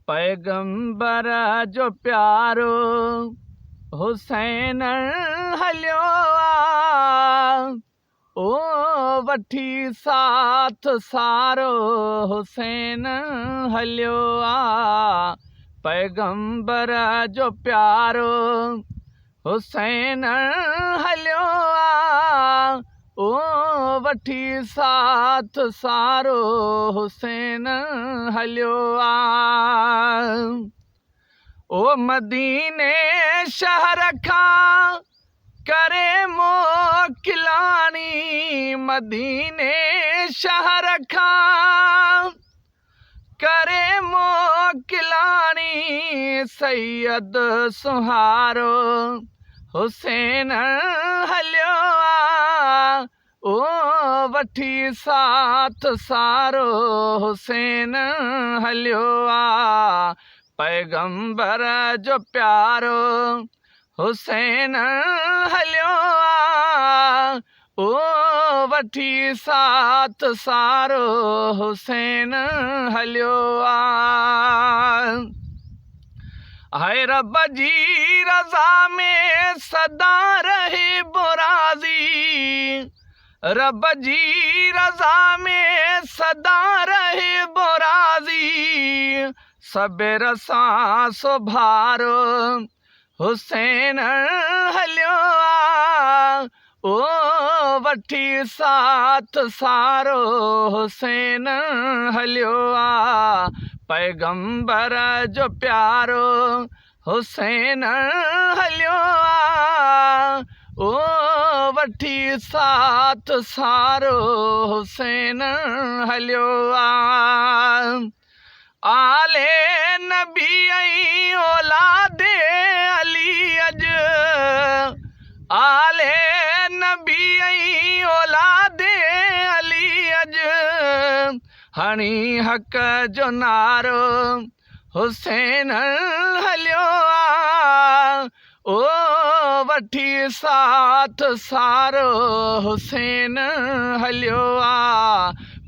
पैगंबर जो प्यारो हुसैन हलियो ओ वठी साथ सारो हुसैन हलियो पैगंबर जो प्यारो हुसैन हलियो ओ वठी साथ सारो हुसैन हलियो ओ मदीने शहर खां करे मोकिलानी मदीने शहर खां करे मोकिलानी सैयद सुहारो हुसैन हलियो ओ वठी साथ सारो हुसैन हलियो पैगंबर जो प्यारो हुसैन हलियो ओ वठी साथ सारो हुसैन हलियो हाय रब जी रज़ा में सदा रहे बुराज़ी रब जी रज़ा में सदा रहे बुराज़ी सबेर सां सुभारो हुसैन हलियो ओ वठी साथ सारो हुसैन हलियो पैगंबर जो प्यारो हुसैन हलियो ओ वठी साथ सारो हुसैन हलियो आले नबी ऐं औलादे अली अज आले नबी ऐं औलादे अली अज हणी हक़ जो नारो हुसैन हलियो ओ वठी साथ सारो हुसैन हलियो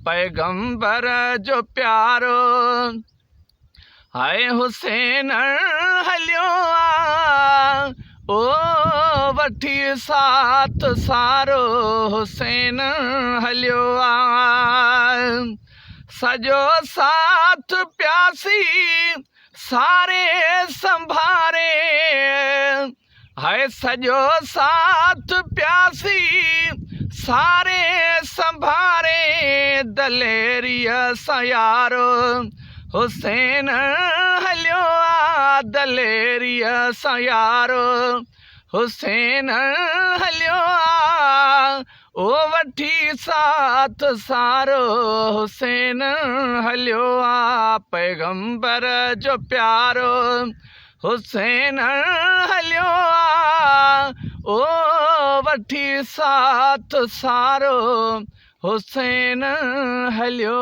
पैगंबर जो प्यारो हाय हुसैन हलियो ओ वठी साथ सारो हुसैन हलियो सजो साथ प्यासी सारे संभारे हाय सजो साथ प्यासी सारे संभारे दलेरिया सयारो हुसैन हलियो दलेरिया सयारो हुसैन हलियो ओ वठी साथ सारो हुसैन हलियो पैगंबर जो प्यारो हुसैन हलियो ओ वठी साथ सारो हुसैन हलियो